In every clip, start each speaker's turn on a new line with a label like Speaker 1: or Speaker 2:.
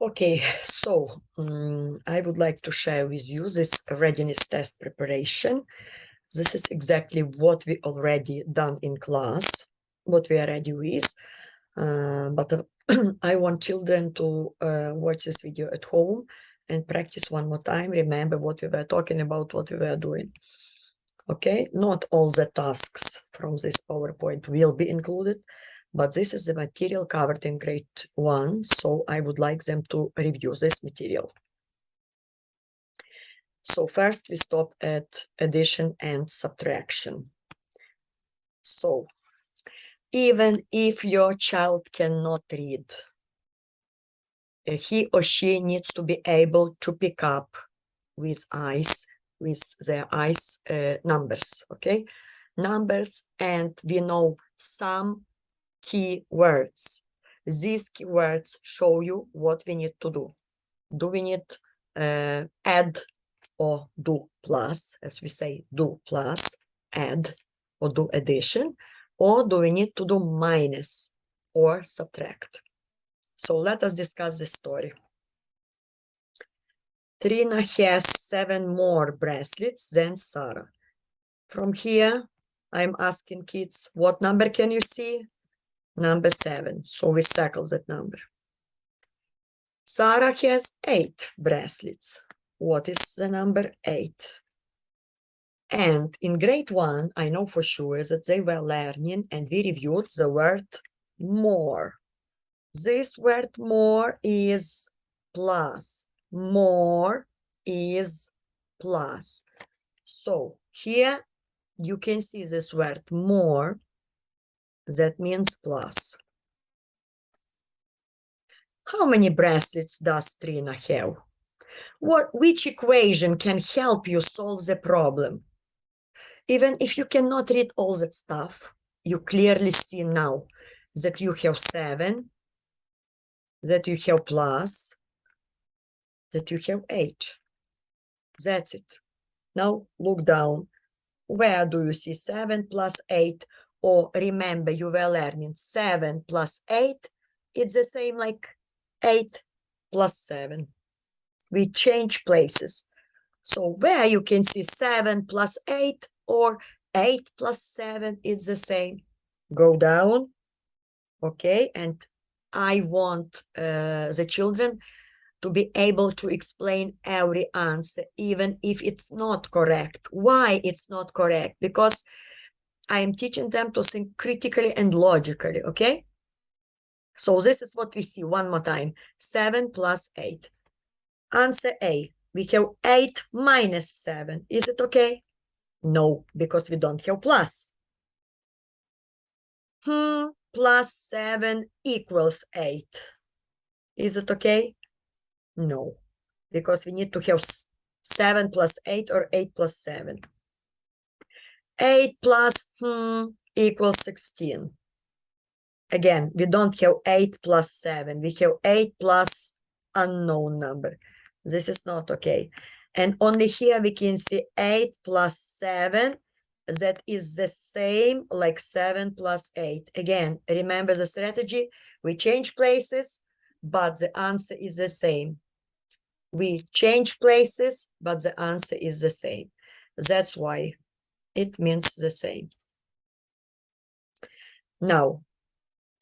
Speaker 1: Okay, so I would like to share with you this readiness test preparation. This is exactly what we already done in class, what we are ready with. But I want children to watch this video at home and practice one more time. Remember what we were talking about, what we were doing. Okay, not all the tasks from this PowerPoint will be included, but this is the material covered in grade 1, so I would like them to review this material. So first we stop at addition and subtraction. So even if your child cannot read, he or she needs to be able to pick up with their eyes numbers, okay? Numbers, and we know some key words. These keywords show you what we need to do. Do we need add or do plus, as we say, do plus, add or do addition, or do we need to do minus or subtract? So let us discuss this story. Trina has 7 more bracelets than Sarah. From here, I'm asking kids, what number can you see? Number 7. So we circle that number. Sarah has 8 bracelets. What is the number 8? And in grade 1, I know for sure that they were learning and we reviewed the word more. This word more is plus. More is plus. So here you can see this word more. That means plus. How many bracelets does Trina have? Which equation can help you solve the problem? Even if you cannot read all that stuff, you clearly see now that you have 7, that you have plus, that you have 8. That's it. Now look down. Where do you see 7 plus 8? Or remember, you were learning 7 plus 8. It's the same like 8 plus 7. We change places. So where you can see 7 plus 8 or 8 plus 7 is the same. Go down. Okay, and I want the children to be able to explain every answer, even if it's not correct. Why it's not correct? Because I am teaching them to think critically and logically, okay? So this is what we see one more time. 7 plus 8. Answer A. We have 8 minus 7. Is it okay? No, because we don't have plus. Plus 7 equals 8. Is it okay? No, because we need to have 7 plus 8 or 8 plus 7. 8 plus equals 16. Again, we don't have 8 plus 7. We have 8 plus unknown number. This is not okay. And only here we can see 8 plus 7. That is the same like 7 plus 8. Again, remember the strategy. We change places, but the answer is the same. We change places, but the answer is the same. That's why it means the same. Now,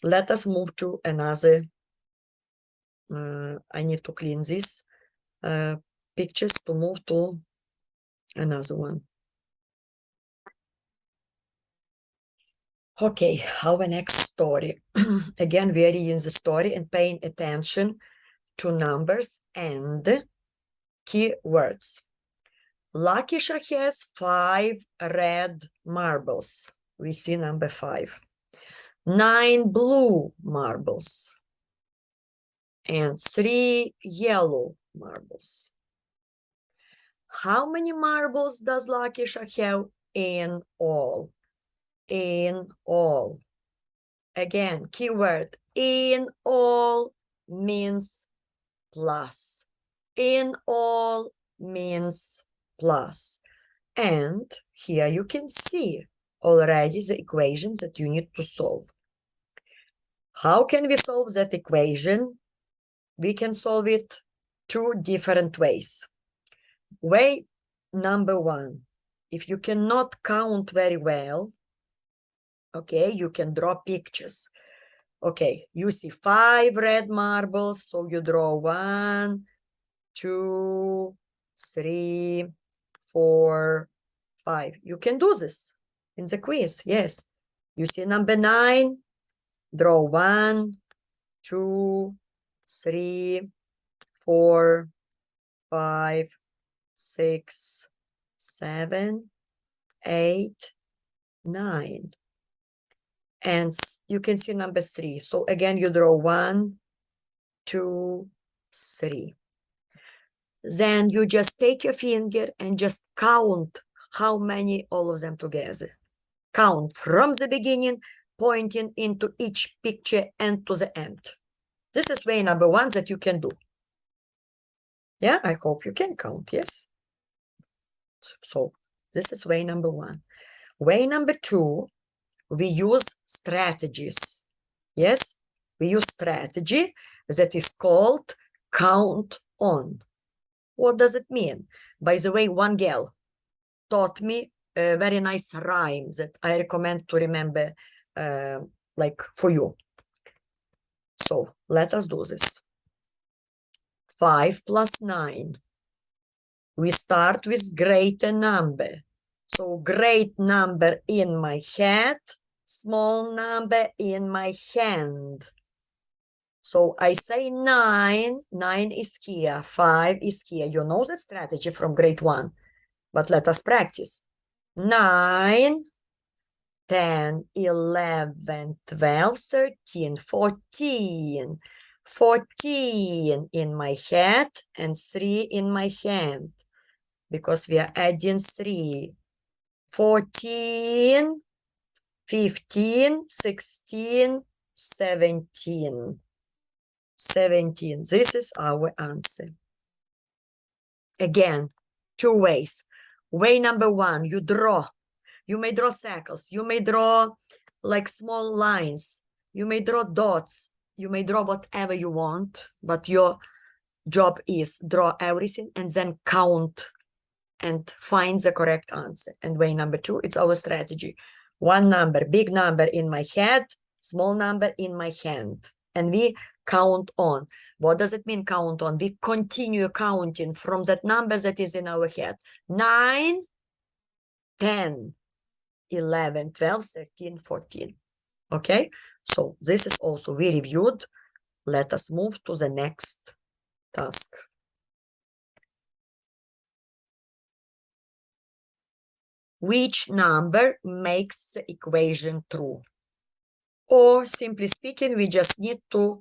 Speaker 1: let us move to another. I need to clean these pictures to move to another one. Okay, our next story. Again, we are reading the story and paying attention to numbers and keywords. Lakisha has 5 red marbles. We see number 5. 9 blue marbles. And 3 yellow marbles. How many marbles does Lakisha have in all? In all. Again, keyword in all means plus. In all means plus. And here you can see already the equations that you need to solve. How can we solve that equation? We can solve it two different ways. Way number one, if you cannot count very well, okay, you can draw pictures. Okay, you see 5 red marbles, so you draw 1, 2, 3, 4, 5. You can do this in the quiz, yes. You see number 9, draw 1, 2, 3, 4, 5, 6, 7, 8, 9. And you can see number 3. So again, you draw 1, 2, 3. Then you just take your finger and just count how many, all of them together. Count from the beginning, pointing into each picture and to the end. This is way number 1 that you can do. Yeah, I hope you can count, yes? So this is way number 1. Way number 2, we use strategies. Yes, we use strategy that is called count on. What does it mean? By the way, one girl taught me a very nice rhyme that I recommend to remember, like for you. So let us do this. 5 plus 9. We start with greater number. So great number in my head, small number in my hand. So I say 9, 9 is here, 5 is here. You know the strategy from grade 1, but let us practice. 9, 10, 11, 12, 13, 14. 14 in my head and 3 in my hand, because we are adding 3. 14, 15, 16, 17. 17. This is our answer. Again, two ways. Way number 1, you draw. You may draw circles. You may draw like small lines. You may draw dots. You may draw whatever you want, but your job is draw everything and then count and find the correct answer. And way number 2, it's our strategy. One number, big number in my head, small number in my hand. And we count on. What does it mean, count on? We continue counting from that number that is in our head. 9, 10, 11, 12, 13, 14. Okay? So this is also we reviewed. Let us move to the next task. Which number makes the equation true? Or simply speaking, we just need to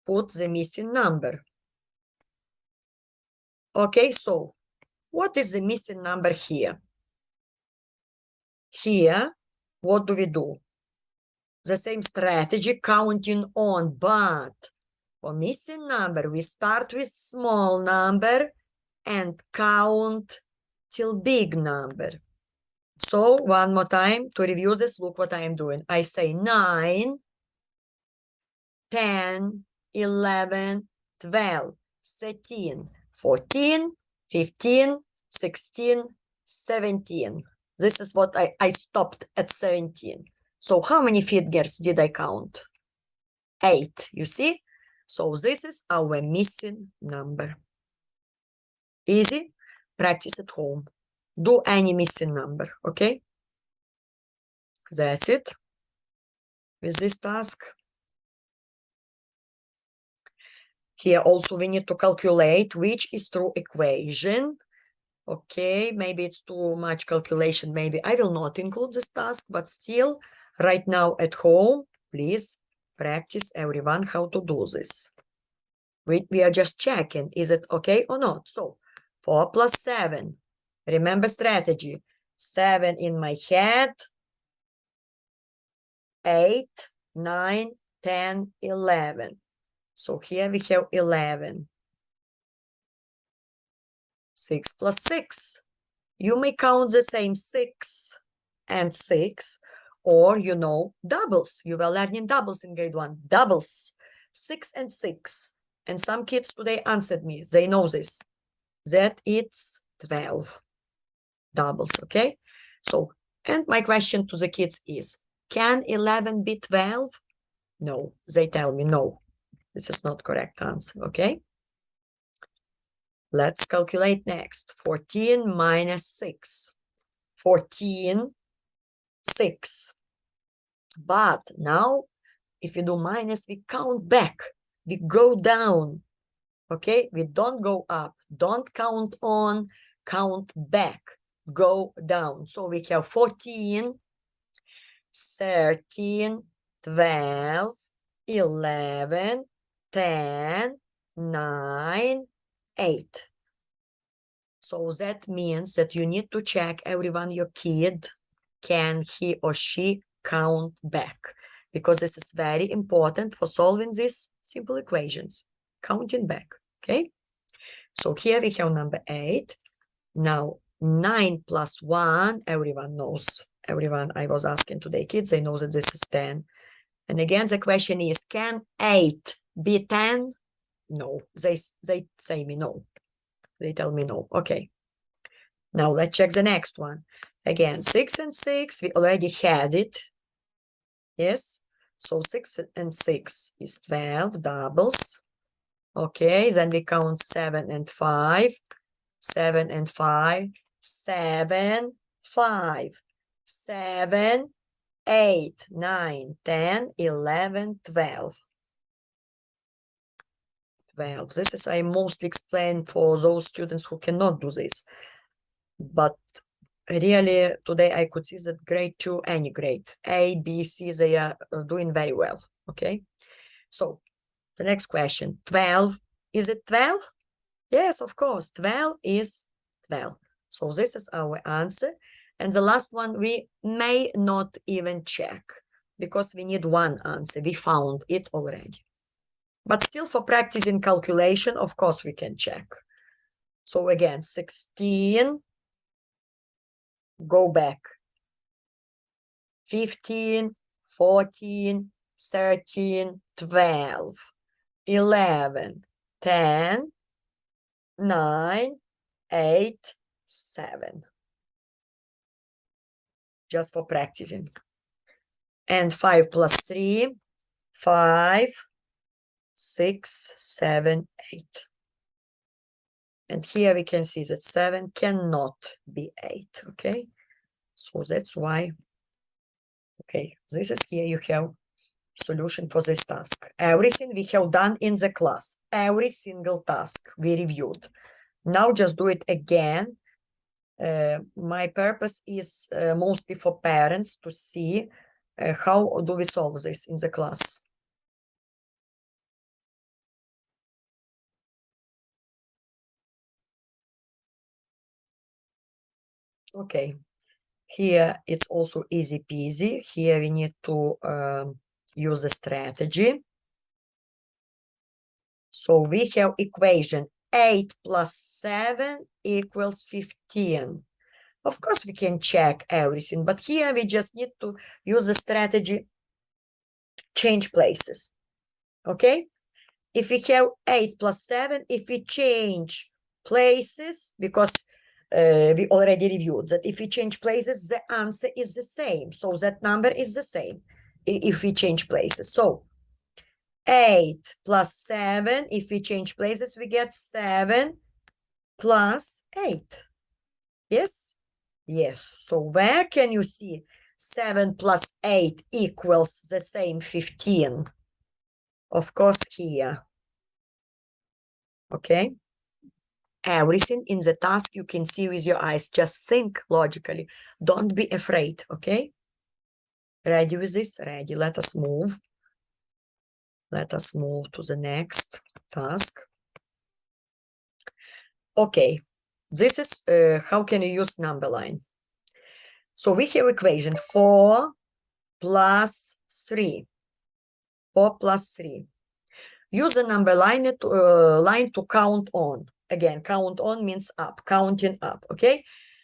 Speaker 1: put the missing number. Okay, so what is the missing number here? Here, what do we do? The same strategy, counting on, but for missing number, we start with small number and count till big number. So one more time to review this, look what I am doing. I say 9, 10, 11, 12, 13, 14, 15, 16, 17. This is what I stopped at 17. So how many fingers did I count? 8, you see? So this is our missing number. Easy? Practice at home. Do any missing number, okay? That's it with this task. Here also we need to calculate which is true equation. Okay, maybe it's too much calculation. Maybe I will not include this task, but still, right now at home, please practice everyone how to do this. We are just checking, is it okay or not? So 4 plus 7. Remember strategy. 7 in my head. 8, 9, 10, 11. So here we have 11. 6 plus 6. You may count the same 6 and 6, or you know doubles. You were learning doubles in grade 1. Doubles. 6 and 6. And some kids today answered me. They know this, that it's 12 doubles, okay? So, and my question to the kids is, can 11 be 12? No, they tell me no. This is not correct answer, okay? Let's calculate next. 14 minus 6. 14, 6. But now, if you do minus, we count back. We go down, okay? We don't go up. Don't count on, count back. Go down. So we have 14, 13, 12, 11, 10, 9, 8. So that means that you need to check everyone, your kid, can he or she count back? Because this is very important for solving these simple equations. Counting back, okay? So here we have number 8. Now 9 plus 1, everyone knows. Everyone I was asking today, kids, they know that this is 10. And again, the question is, can 8 be 10? No, they say me no. They tell me no. Okay. Now let's check the next one. Again, 6 and 6, we already had it. Yes. So 6 and 6 is 12 doubles. Okay, then we count 7 and 5. 7 and 5. 7, 5. 7, 8, 9, 10, 11, 12. 12. This is I mostly explain for those students who cannot do this. But really, today I could see that grade 2, any grade, A, B, C, they are doing very well, okay? So, the next question, 12, is it 12? Yes, of course, 12 is 12. So, this is our answer. And the last one, we may not even check, because we need one answer. We found it already. But still, for practicing calculation, of course, we can check. So, again, 16, go back. 15, 14, 13, 12, 11, 10, 9, 8, 7. Just for practicing. And 5 plus 3, 5, 6, 7, 8. And here we can see that 7 cannot be 8, okay? So that's why, okay, this is here you have solution for this task. Everything we have done in the class, every single task we reviewed. Now just do it again. My purpose is mostly for parents to see how do we solve this in the class. Okay, here it's also easy peasy. Here we need to use a strategy. So we have equation 8 plus 7 equals 15. Of course, we can check everything, but here we just need to use the strategy, change places, okay? If we have 8 plus 7, if we change places, because we already reviewed that if we change places, the answer is the same. So that number is the same if we change places. So 8 plus 7, if we change places, we get 7 plus 8. Yes? Yes. So where can you see 7 plus 8 equals the same 15? Of course, here. Okay? Everything in the task you can see with your eyes. Just think logically. Don't be afraid, okay? Ready with this? Ready. Let us move. Let us move to the next task. Okay. This is how can you use number line. So we have equation 4 plus 3. 4 plus 3. Use the number line to count on. Again, count on means up, counting up, okay?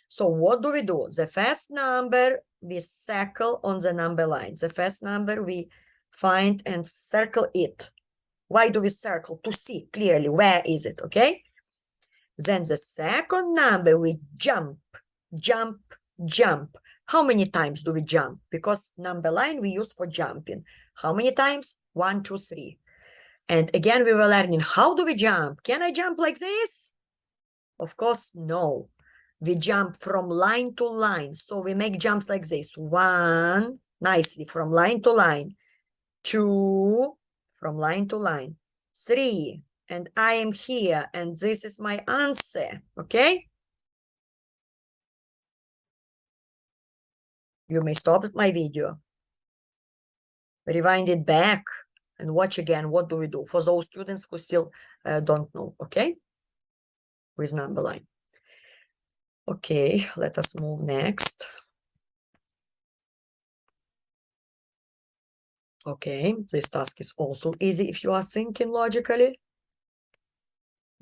Speaker 1: So what do? The first number we circle on the number line. The first number we find and circle it. Why do we circle? To see clearly where is it, okay? Then the second number, we jump, jump, jump. How many times do we jump? Because number line we use for jumping. How many times? 1, 2, 3. And again, we were learning, how do we jump? Can I jump like this? Of course, no. We jump from line to line. So we make jumps like this. 1, nicely, from line to line. 2, from line to line. 3, and I am here, and this is my answer, okay? You may stop my video, rewind it back, and watch again. What do we do? For those students who still don't know, okay? With number line. Okay, let us move next. Okay, this task is also easy if you are thinking logically.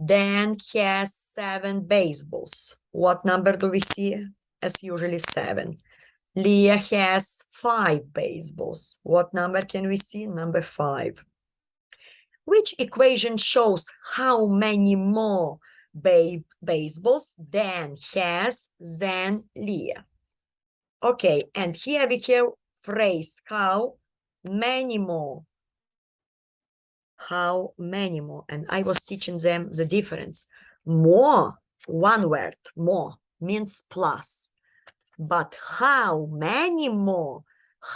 Speaker 1: Dan has 7 baseballs. What number do we see? As usually 7. Leah has 5 baseballs. What number can we see? Number 5. Which equation shows how many more baseballs Dan has than Leah? Okay, and here we have phrase how many more. How many more? And I was teaching them the difference. More, one word, more, means plus. But how many more?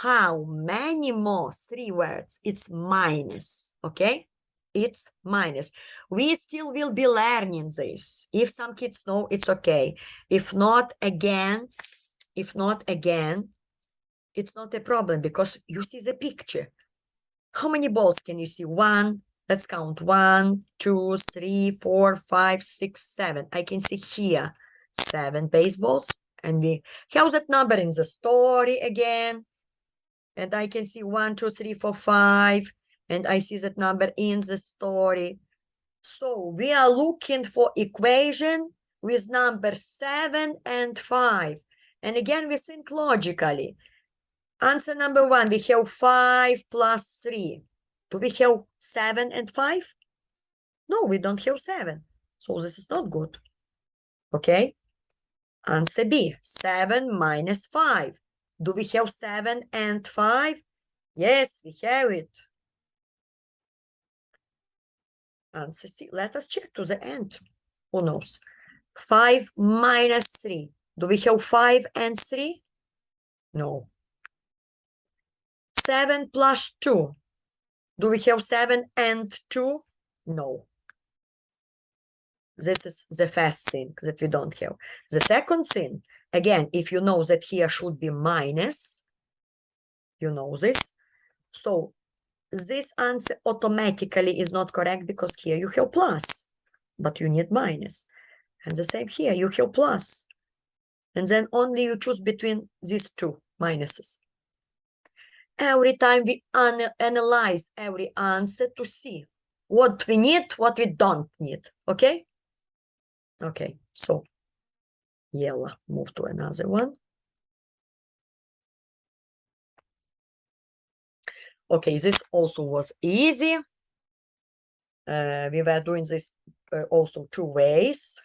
Speaker 1: How many more? 3 words. It's minus, okay? It's minus. We still will be learning this. If some kids know, it's okay. If not, again, it's not a problem because you see the picture. How many balls can you see? 1, let's count. 1, 2, 3, 4, 5, 6, 7. I can see here 7 baseballs. And we have that number in the story again. And I can see 1, 2, 3, 4, 5. And I see that number in the story. So we are looking for equation with number 7 and 5. And again, we think logically. Answer number 1, we have 5 plus 3. Do we have 7 and 5? No, we don't have 7. So this is not good. Okay? Answer B, 7 minus 5. Do we have 7 and 5? Yes, we have it. Answer C. Let us check to the end. Who knows? 5 minus 3. Do we have 5 and 3? No. 7 plus 2. Do we have 7 and 2? No. This is the first thing that we don't have. The second thing, again, if you know that here should be minus, you know this. So this answer automatically is not correct because here you have plus, but you need minus. And the same here, you have plus. And then only you choose between these 2 minuses. Every time we analyze every answer to see what we need, what we don't need, okay? Okay, so yellow, move to another one. Okay, this also was easy. We were doing this also 2 ways.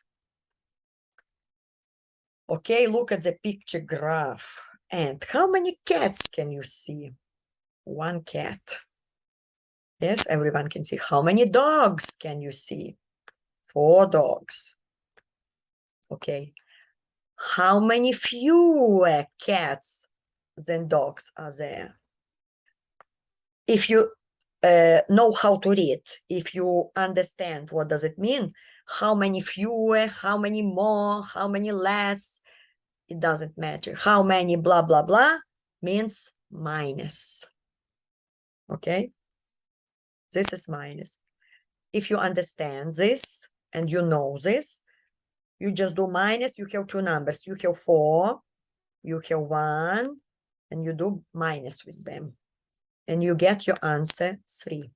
Speaker 1: Okay, look at the picture graph. And how many cats can you see? 1 cat. Yes, everyone can see. How many dogs can you see? 4 dogs. Okay. How many fewer cats than dogs are there? If you know how to read, if you understand what does it mean, how many fewer, how many more, how many less, it doesn't matter. How many blah, blah, blah means minus. Okay? This is minus. If you understand this and you know this, you just do minus, you have 2 numbers. You have 4, you have 1, and you do minus with them. And you get your answer 3.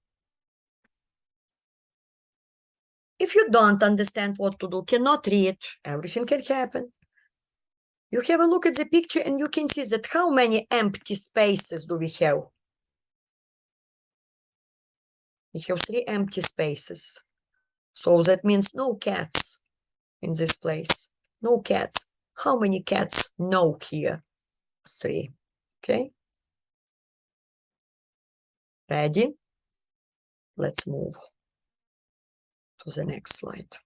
Speaker 1: If you don't understand what to do, cannot read, everything can happen. You have a look at the picture and you can see that how many empty spaces do we have? We have 3 empty spaces. So that means no cats in this place. No cats. How many cats? No here. 3. Okay. Ready? Let's move to the next slide.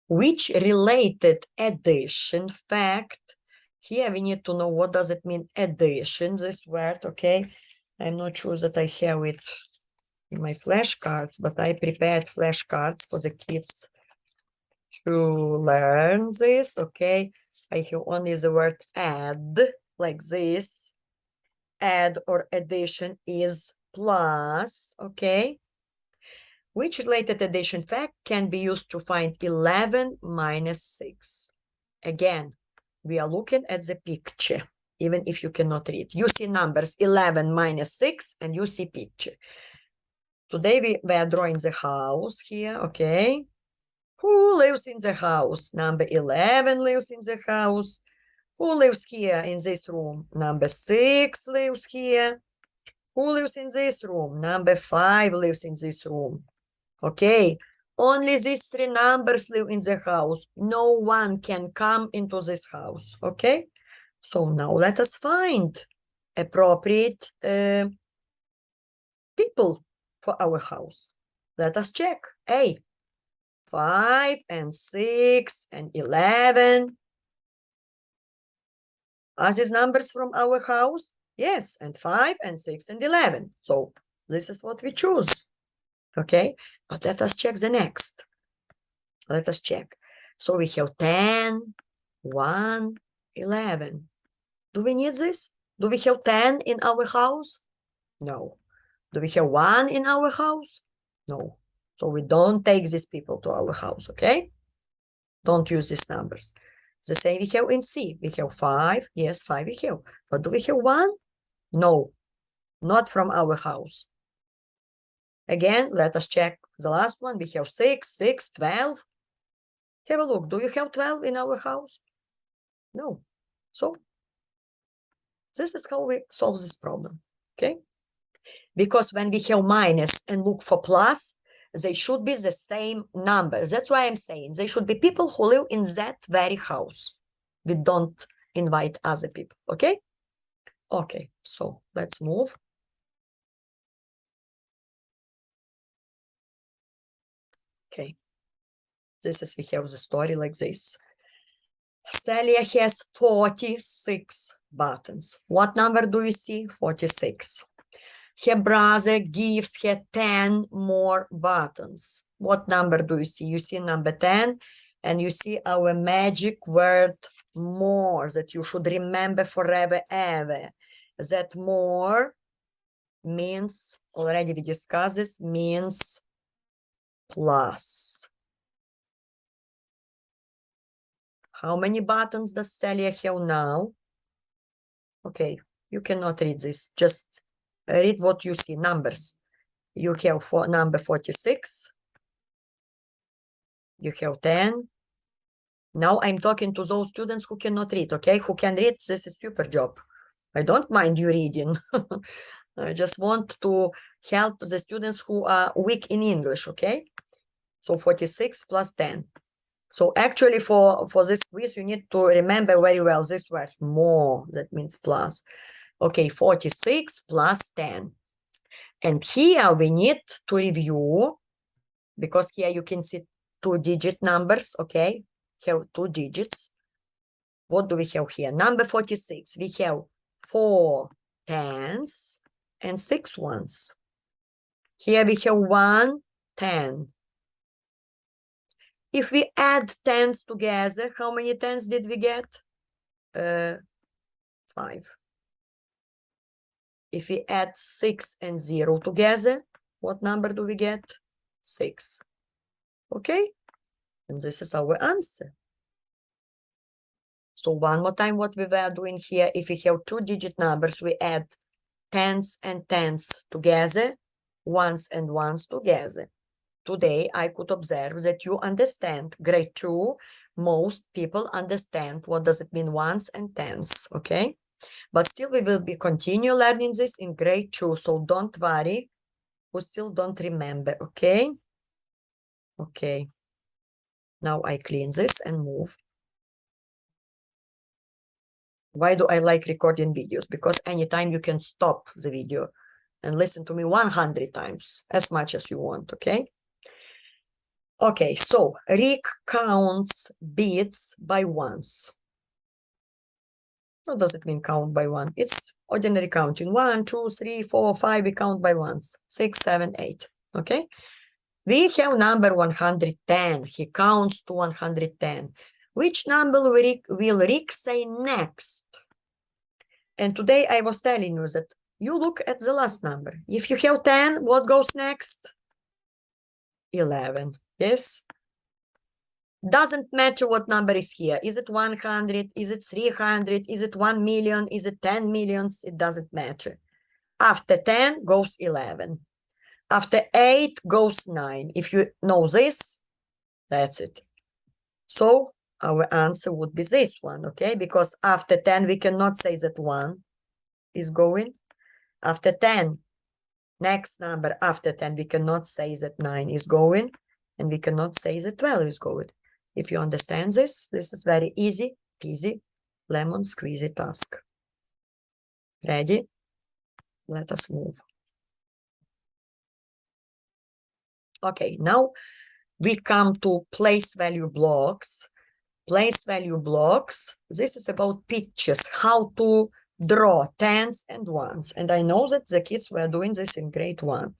Speaker 1: Which related addition fact? Here we need to know what does it mean addition, this word, okay? I'm not sure that I have it in my flashcards, but I prepared flashcards for the kids to learn this, okay? I have only the word add, like this. Add or addition is plus, okay? Which related addition fact can be used to find 11 minus 6? Again, we are looking at the picture, even if you cannot read. You see numbers 11 minus 6, and you see picture. Today we are drawing the house here, okay? Who lives in the house? Number 11 lives in the house. Who lives here in this room? Number 6 lives here. Who lives in this room? Number 5 lives in this room. Okay, only these 3 numbers live in the house. No one can come into this house. Okay, so now let us find appropriate people for our house. Let us check. A, 5 and 6 and 11. Are these numbers from our house? Yes, and 5 and 6 and 11. So this is what we choose. Okay, but let us check the next. Let us check. So we have 10, 1, 11. Do we need this? Do we have 10 in our house? No. Do we have 1 in our house? No. So we don't take these people to our house, okay? Don't use these numbers. The same we have in C. We have 5. Yes, 5 we have. But do we have 1? No. Not from our house. Again, let us check the last one. We have 6, 6, 12. Have a look. Do you have 12 in our house? No. So this is how we solve this problem, okay? Because when we have minus and look for plus, they should be the same number. That's why I'm saying they should be people who live in that very house. We don't invite other people, okay? Okay, so let's move. Okay. This is, we have the story like this. Celia has 46 buttons. What number do you see? 46. Her brother gives her 10 more buttons. What number do you see? You see number 10, and you see our magic word more that you should remember forever, ever. That more means, already we discussed this, means plus. How many buttons does Celia have now? Okay, you cannot read this. Just read what you see, numbers. You have number 46. You have 10. Now I'm talking to those students who cannot read, okay? Who can read, this is super job. I don't mind you reading. I just want to help the students who are weak in English, okay? So 46 plus 10. So actually for this quiz, you need to remember very well this word, more, that means plus. Okay, 46 plus 10. And here we need to review, because here you can see 2-digit numbers, okay? Have 2 digits. What do we have here? Number 46, we have 4 tens and 6 ones. Here we have 1 10. If we add tens together, how many tens did we get? 5. If we add 6 and 0 together, what number do we get? 6. Okay? And this is our answer. So one more time, what we were doing here, if we have 2-digit numbers, we add tens and tens together, ones and ones together. Today, I could observe that you understand, grade 2, most people understand what does it mean ones and tens, okay? But still, we will be continue learning this in grade 2. So don't worry, who still don't remember, okay? Okay. Now I clean this and move. Why do I like recording videos? Because anytime you can stop the video and listen to me 100 times, as much as you want, okay? Okay, so Rick counts beats by ones. What does it mean count by one? It's ordinary counting. 1, 2, 3, 4, 5, we count by ones. 6, 7, 8, okay? We have number 110. He counts to 110. Which number will Rick say next? And today I was telling you that you look at the last number. If you have 10, what goes next? 11, yes? Doesn't matter what number is here. Is it 100? Is it 300? Is it 1 million? Is it 10 millions? It doesn't matter. After 10 goes 11. After 8 goes 9. If you know this, that's it. So our answer would be this one, okay? Because after 10, we cannot say that 1 is going. After 10, next number after 10, we cannot say that 9 is going. And we cannot say that 12 is going. If you understand this is very easy, peasy, lemon squeezy task. Ready? Let us move. Okay, now we come to place value blocks. Place value blocks, this is about pictures, how to draw tens and ones. And I know that the kids were doing this in grade 1.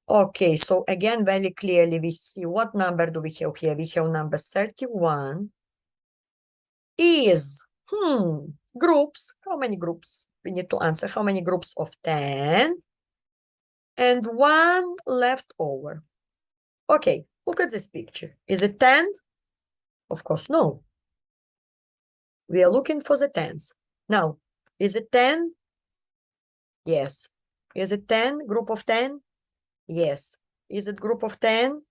Speaker 1: Okay, so again, very clearly we see what number do we have here? We have number 31 is, groups. How many groups? We need to answer how many groups of 10 and 1 left over. Okay, look at this picture. Is it 10? Of course, no. We are looking for the tens. Now, is it 10? Yes. Is it 10? Group of 10? Yes. Is it group of 10?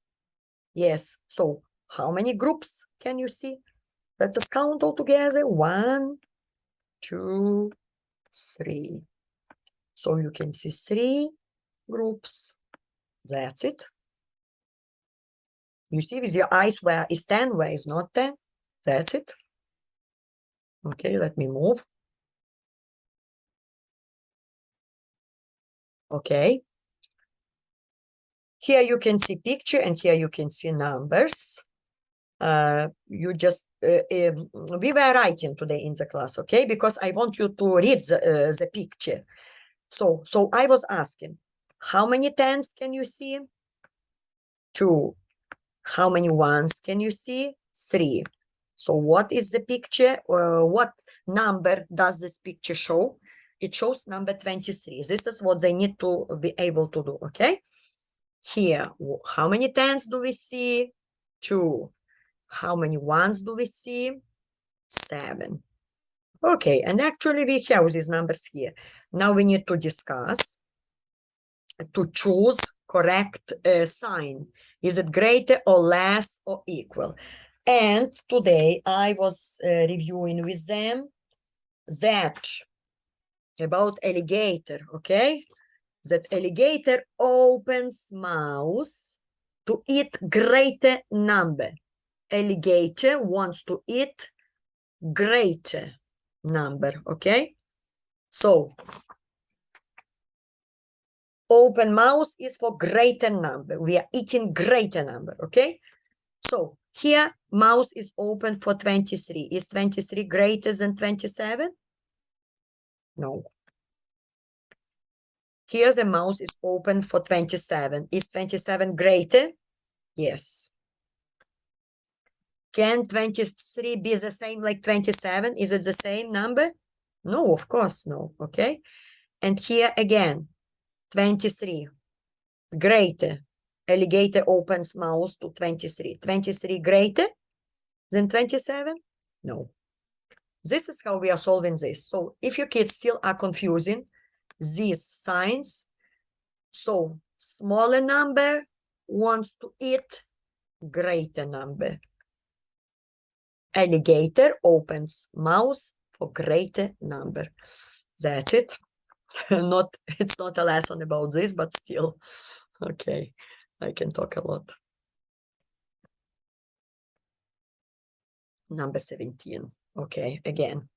Speaker 1: Yes. So, how many groups can you see? Let us count all together. 1, 2, 3. So, you can see 3 groups. That's it. You see with your eyes where is 10, where is not 10. That's it. Okay, let me move. Okay. Here you can see picture and here you can see numbers. We were writing today in the class, okay? Because I want you to read the picture. So I was asking, how many tens can you see? 2. How many ones can you see? 3. So what is the picture? What number does this picture show? It shows number 23. This is what they need to be able to do, okay? Here, how many tens do we see? 2. How many ones do we see? 7. Okay, and actually we have these numbers here. Now we need to discuss, to choose correct sign. Is it greater or less or equal? And today I was reviewing with them that about alligator, okay? That alligator opens mouth to eat greater number. Alligator wants to eat greater number, okay? So, open mouth is for greater number. We are eating greater number, okay? So, here, mouth is open for 23. Is 23 greater than 27? No. Here, the mouth is open for 27. Is 27 greater? Yes. Can 23 be the same like 27? Is it the same number? No, of course no, okay? And here again, 23, greater. Alligator opens mouth to 23. 23 greater than 27? No. This is how we are solving this. So if your kids still are confusing these signs, so smaller number wants to eat greater number. Alligator opens mouth for greater number. That's it. It's not a lesson about this, but still. Okay, I can talk a lot. Number 17. Okay, again.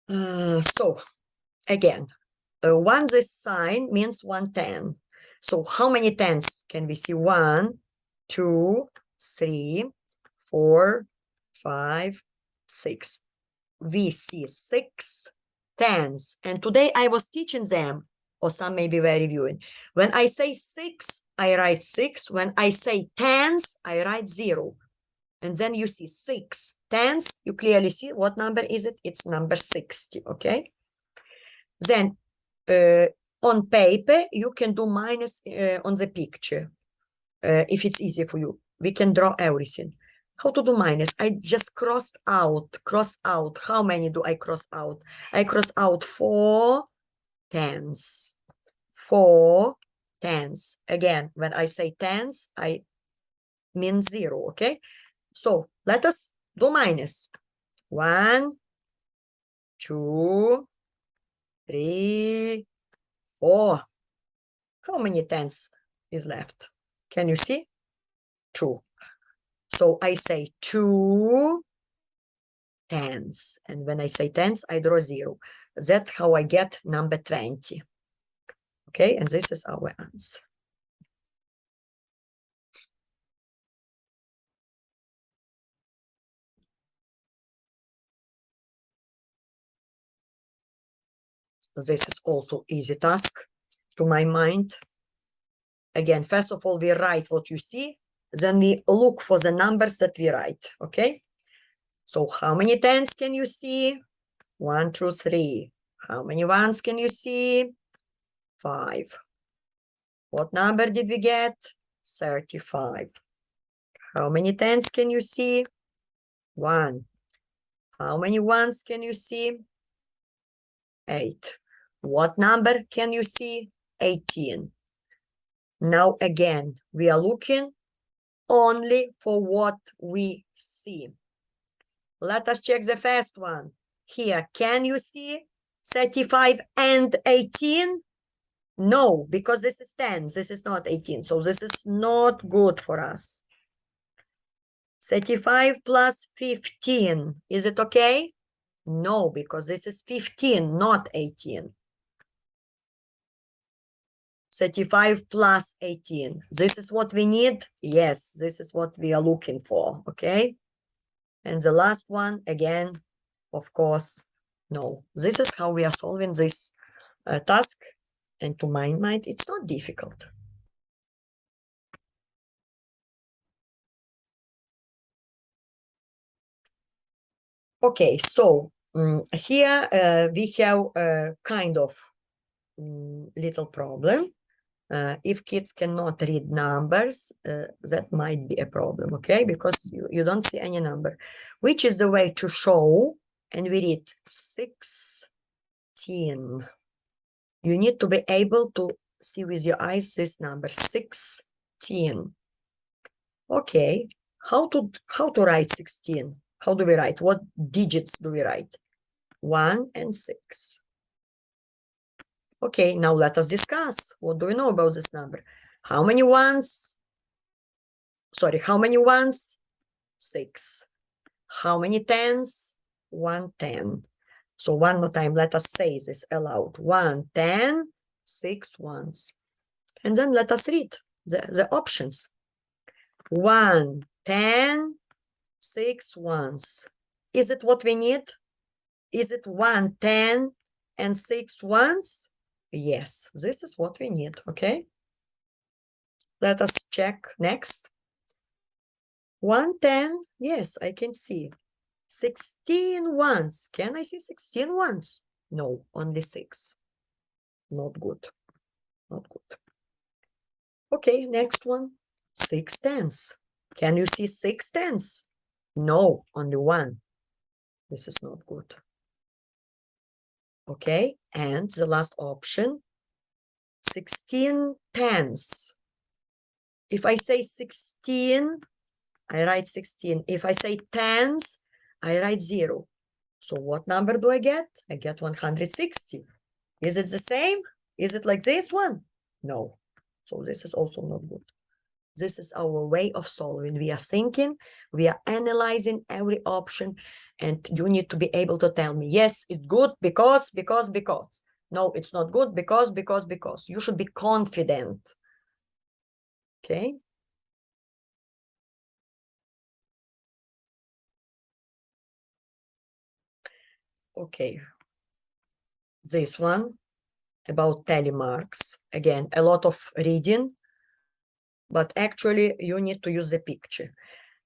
Speaker 1: So, again, 1 this sign means 110. So how many tens can we see? 1, 2, 3, 4, 5, 6. We see 6 tens. And today I was teaching them, or some may be reviewing. When I say 6, I write 6. When I say tens, I write 0. And then you see 6 tens. You clearly see what number is it? It's number 60, okay? Then on paper, you can do minus on the picture. If it's easy for you, we can draw everything. How to do minus? I just cross out. How many do I cross out? I cross out 4 tens. 4 tens. Again, when I say tens, I mean 0, okay? So let us do minus. 1, 2, 3, 4. How many tens is left? Can you see? 2. So I say 2 tens. And when I say tens, I draw 0. That's how I get number 20. Okay, and this is our answer. This is also easy task to my mind. Again, first of all, we write what you see. Then we look for the numbers that we write, okay? So how many tens can you see? 1, 2, 3. How many ones can you see? 5. What number did we get? 35. How many tens can you see? 1. How many ones can you see? 8. What number can you see? 18. Now again, we are looking only for what we see. Let us check the first one. Here, can you see 35 and 18? No, because this is 10. This is not 18. So this is not good for us. 35 plus 15. Is it okay? No, because this is 15, not 18. 35 plus 18. This is what we need? Yes, this is what we are looking for, okay? And the last one, again, of course, no. This is how we are solving this task. And to my mind, it's not difficult. Okay, so here we have a kind of little problem. If kids cannot read numbers, that might be a problem, okay? Because you don't see any number. Which is the way to show, and we read 16. You need to be able to see with your eyes this number, 16. Okay, how to write 16? How do we write? What digits do we write? 1 and 6. Okay, now let us discuss. What do we know about this number? How many ones? Sorry, how many ones? 6. How many tens? 110. So one more time, let us say this aloud. 110, 6 ones. And then let us read the options. 110, 6 ones. Is it what we need? Is it 110 and 6 ones? Yes, this is what we need, okay? Let us check next. 110, yes, I can see. 16 ones. Can I see 16 ones? No, only 6. Not good. Not good. Okay, next one. 6 tens. Can you see 6 tens? No, only 1. This is not good. Okay, and the last option, 16 tens. If I say 16, I write 16. If I say tens, I write 0. So what number do I get? I get 160. Is it the same? Is it like this one? No. So this is also not good. This is our way of solving. We are thinking, we are analyzing every option, and you need to be able to tell me, yes, it's good because. No, it's not good because. You should be confident. Okay? Okay. This one about telemarks. Again, a lot of reading, but actually you need to use the picture.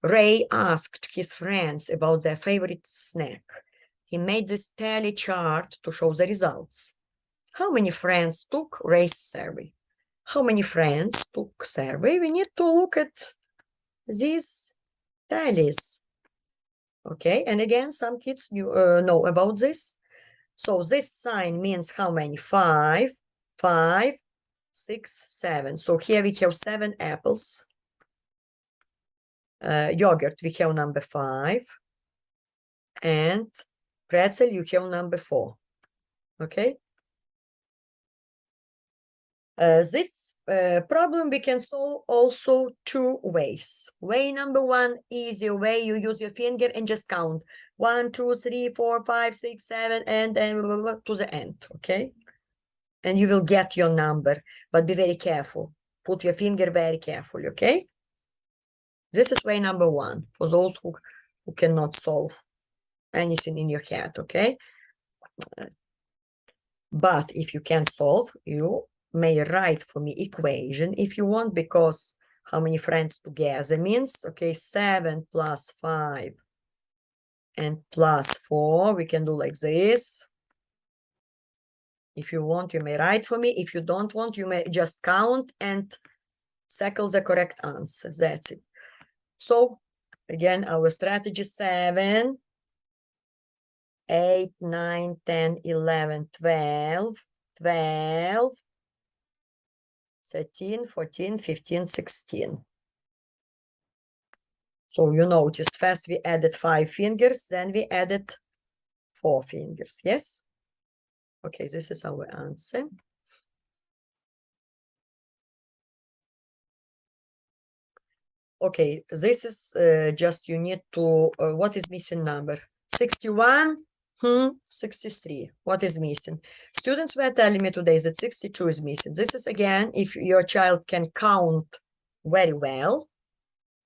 Speaker 1: Ray asked his friends about their favorite snack. He made this tally chart to show the results. How many friends took Ray's survey? How many friends took survey? We need to look at these tallies. Okay, and again, some kids know about this. So this sign means how many? 5, 5, 6, 7. So here we have 7 apples. Yogurt, we have number 5. And pretzel, you have number 4. Okay. This problem we can solve also 2 ways. Way number 1, easy way, you use your finger and just count 1, 2, 3, 4, 5, 6, 7, and then to the end. Okay. And you will get your number, but be very careful. Put your finger very carefully. Okay. This is way number 1 for those who cannot solve anything in your head. Okay. But if you can solve, you may write for me equation if you want, because how many friends together means, okay, 7 plus 5 and plus 4. We can do like this. If you want, you may write for me. If you don't want, you may just count and circle the correct answer. That's it. So again, our strategy: 7, 8, 9, 10, 11, 12, 12, 13, 14, 15, 16. So you noticed first we added 5 fingers, then we added 4 fingers. Yes? Okay, this is our answer. Okay, this is just you need to, what is missing number? 61, 63. What is missing? Students were telling me today that 62 is missing. This is again, if your child can count very well.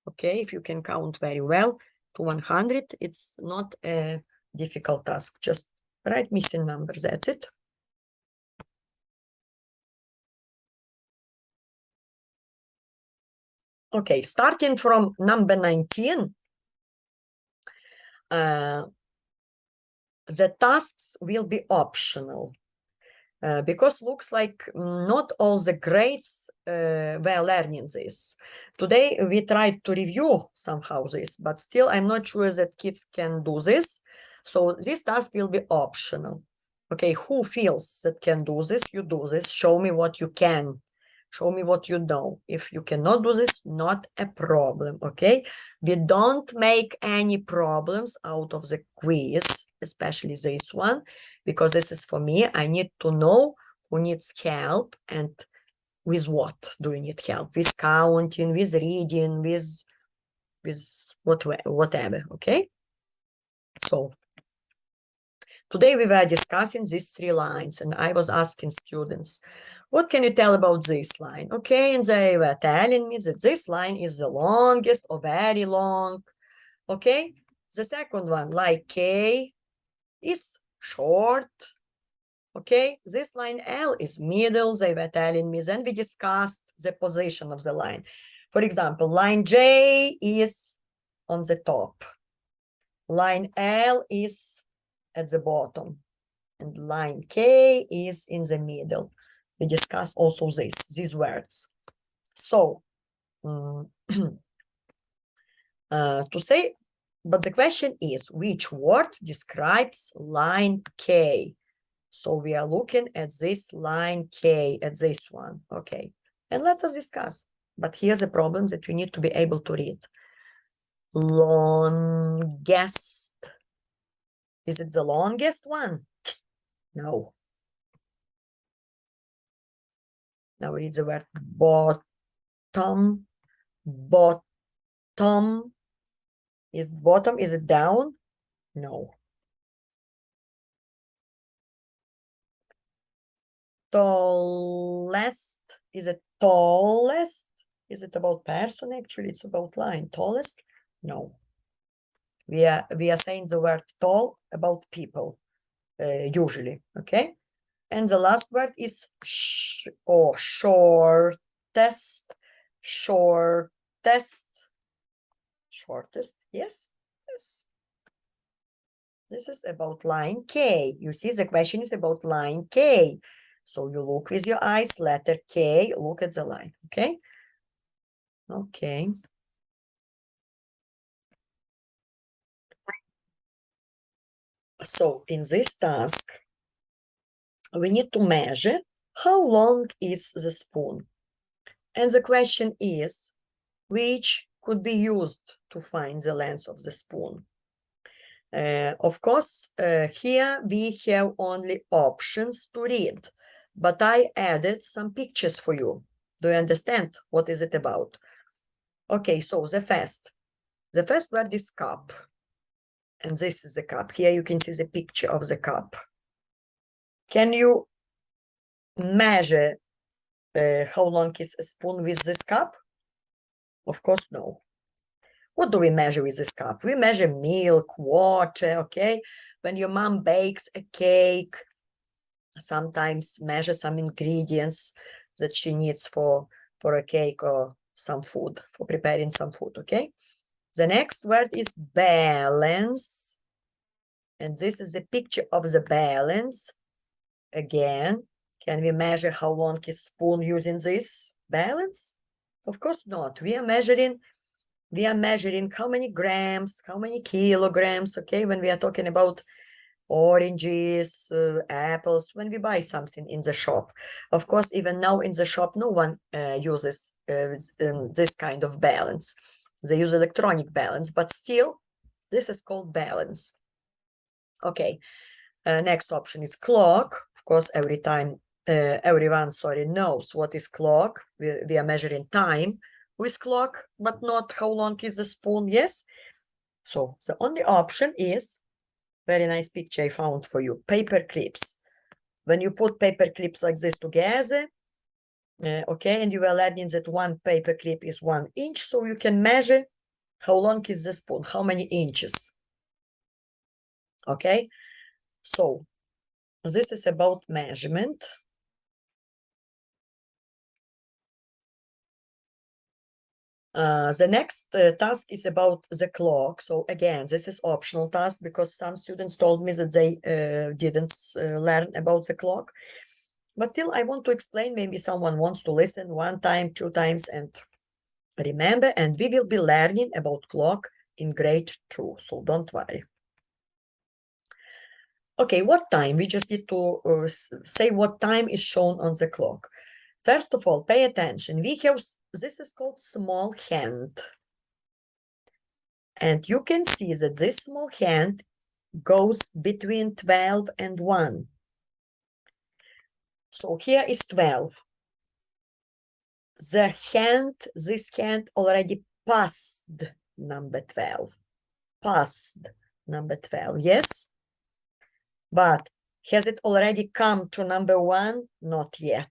Speaker 1: Okay, if you can count very well to 100, it's not a difficult task. Just write missing numbers, that's it. Okay, starting from number 19, the tasks will be optional. Because looks like not all the grades were learning this. Today we tried to review somehow this, but still I'm not sure that kids can do this. So this task will be optional. Okay, who feels that can do this? You do this. Show me what you can. Show me what you know. If you cannot do this, not a problem, okay? We don't make any problems out of the quiz, especially this one, because this is for me. I need to know who needs help and with what do you need help? With counting, with reading, with whatever, okay? So today we were discussing these 3 lines, and I was asking students, what can you tell about this line? Okay, and they were telling me that this line is the longest or very long. Okay, the second one, like K, is short. Okay, this line L is middle, they were telling me. Then we discussed the position of the line. For example, line J is on the top. Line L is at the bottom. And line K is in the middle. We discussed also these words. So, to say, but the question is, which word describes line K? So we are looking at this line K, at this one, okay? And let us discuss. But here's a problem that you need to be able to read. Longest Is it the longest one? No. Now read the word bottom. Bottom. Is bottom, is it down? No. Tallest. Is it tallest? Is it about person? Actually, it's about line. Tallest? No. We are saying the word tall about people, usually, okay? And the last word is shortest. Shortest. Shortest, yes, yes. This is about line K. You see, the question is about line K. So you look with your eyes, letter K, look at the line, okay? Okay. So in this task, we need to measure how long is the spoon. And the question is, which could be used to find the length of the spoon? Of course, here we have only options to read, but I added some pictures for you. Do you understand what is it about? Okay, so the first word is cup. And this is the cup. Here you can see the picture of the cup. Can you measure how long is a spoon with this cup? Of course, no. What do we measure with this cup? We measure milk, water, okay? When your mom bakes a cake, sometimes measure some ingredients that she needs for a cake or some food, for preparing some food, okay? The next word is balance. And this is a picture of the balance. Again, can we measure how long is spoon using this balance? Of course not. We are measuring how many grams, how many kilograms, okay, when we are talking about oranges, apples, when we buy something in the shop. Of course, even now in the shop, no one uses this kind of balance. They use electronic balance, but still, this is called balance. Okay, next option is clock. Of course, everyone knows what is clock. We are measuring time with clock, but not how long is the spoon, yes? So the only option is, very nice picture I found for you, paper clips. When you put paper clips like this together, okay, and you are learning that one paper clip is 1 inch, so you can measure how long is the spoon, how many inches, okay? So this is about measurement. The next task is about the clock. So again, this is optional task because some students told me that they didn't learn about the clock. But still, I want to explain. Maybe someone wants to listen 1 time, 2 times, and remember. And we will be learning about clock in grade 2. So don't worry. Okay, what time? We just need to say what time is shown on the clock. First of all, pay attention. We have, this is called small hand. And you can see that this small hand goes between 12 and 1. So here is 12. This hand already passed number 12. Passed number 12, yes? But has it already come to number 1? Not yet.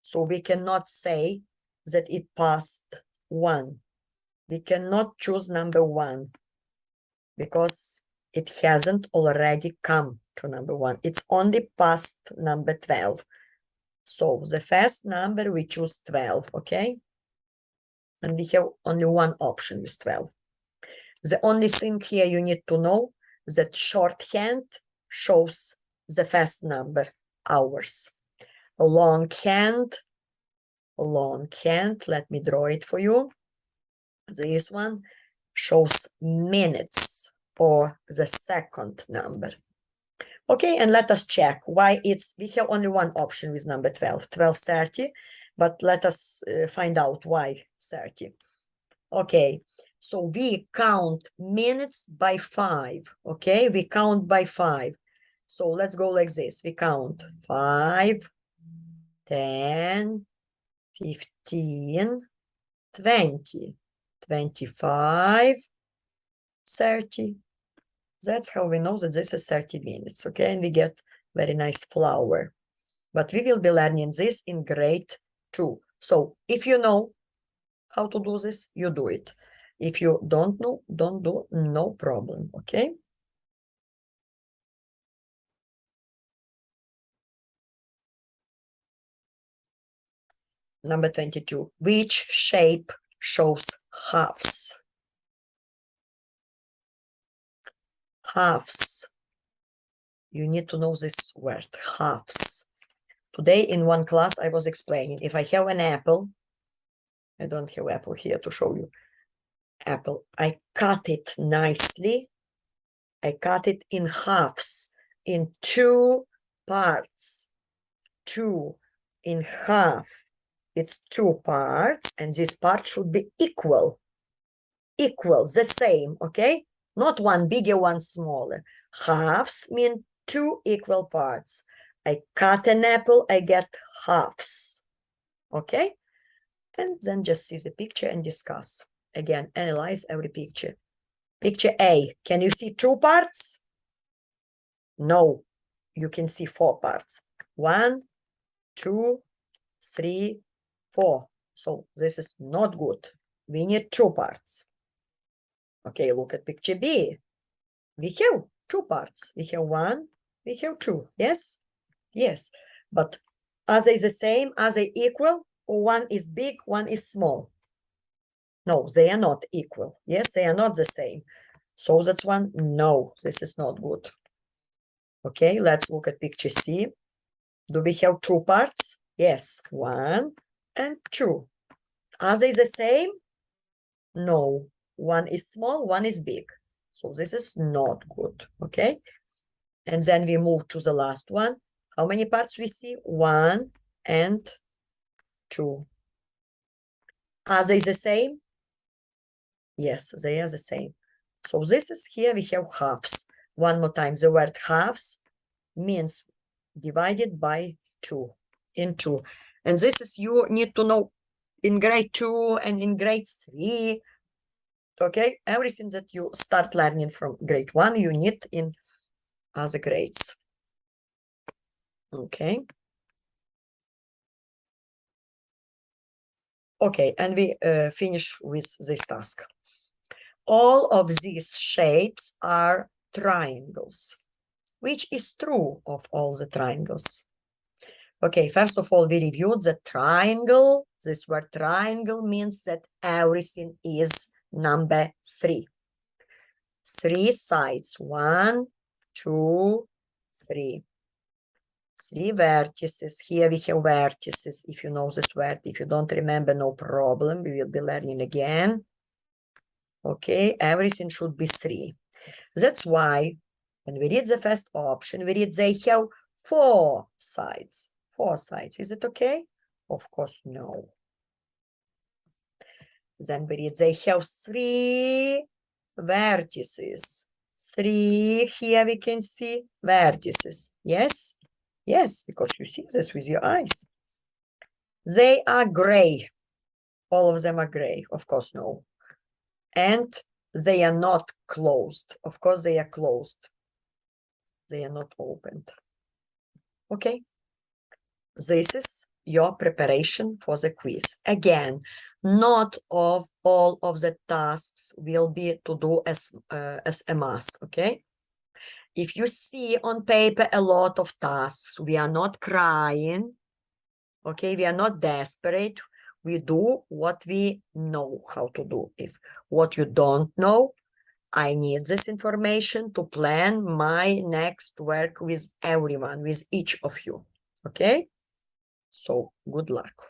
Speaker 1: So we cannot say that it passed 1. We cannot choose number 1 because it hasn't already come to number 1. It's only past number 12. So the first number we choose 12, okay? And we have only one option with 12. The only thing here you need to know that shorthand shows the first number, hours. Longhand, let me draw it for you. This one shows minutes or the second number. Okay, and let us check why we have only one option with number 12, 12:30, but let us find out why 30. Okay, So we count minutes by 5, okay? We count by 5. So let's go like this. We count 5, 10, 15, 20, 25, 30. That's how we know that this is 30 minutes, okay? And we get very nice flour. But we will be learning this in grade 2. So if you know how to do this, you do it. If you don't know, don't do, no problem, okay? Number 22, which shape shows halves? Halves. You need to know this word, halves. Today in one class, I was explaining, if I have an apple, I don't have apple here to show you. Apple, I cut it nicely. I cut it in halves, in 2 parts. 2 in half. It's 2 parts, and this part should be equal. Equal, the same, okay? Not one bigger, one smaller. Halves mean 2 equal parts. I cut an apple, I get halves, okay? And then just see the picture and discuss. Again, analyze every picture. Picture A, can you see 2 parts? No, you can see 4 parts. 1, 2, 3, 4. So this is not good. We need 2 parts. Okay, look at picture B. We have 2 parts. We have 1, we have 2. Yes? Yes. But are they the same? Are they equal? Or one is big, one is small? No, they are not equal. Yes, they are not the same. So that's one. No, this is not good. Okay, let's look at picture C. Do we have 2 parts? Yes, 1 and 2. Are they the same? No, one is small, one is big. So this is not good, okay? And then we move to the last one. How many parts we see? 1 and 2. Are they the same? Yes, they are the same. So this is here we have halves. One more time, the word halves means divided by 2, in 2. And this is you need to know in grade 2 and in grade 3. Okay, everything that you start learning from grade 1, you need in other grades. Okay. Okay, and we finish with this task. All of these shapes are triangles. Which is true of all the triangles? Okay, first of all, we reviewed the triangle. This word triangle means that everything is number 3. 3 sides, 1, 2, 3. 3 vertices. Here we have vertices. If you know this word, if you don't remember, no problem. We will be learning again. Okay, everything should be 3. That's why when we read the first option, we read they have 4 sides. 4 sides. Is it okay? Of course, no. Then we read they have 3 vertices. 3, here we can see vertices. Yes? Yes, because you see this with your eyes. They are gray. All of them are gray. Of course, no. And they are not closed. Of course, they are closed. They are not opened. Okay. This is your preparation for the quiz. Again, not of all of the tasks will be to do as a must, okay? If you see on paper a lot of tasks, we are not crying, okay? We are not desperate. We do what we know how to do. If what you don't know, I need this information to plan my next work with everyone, with each of you, okay? So good luck.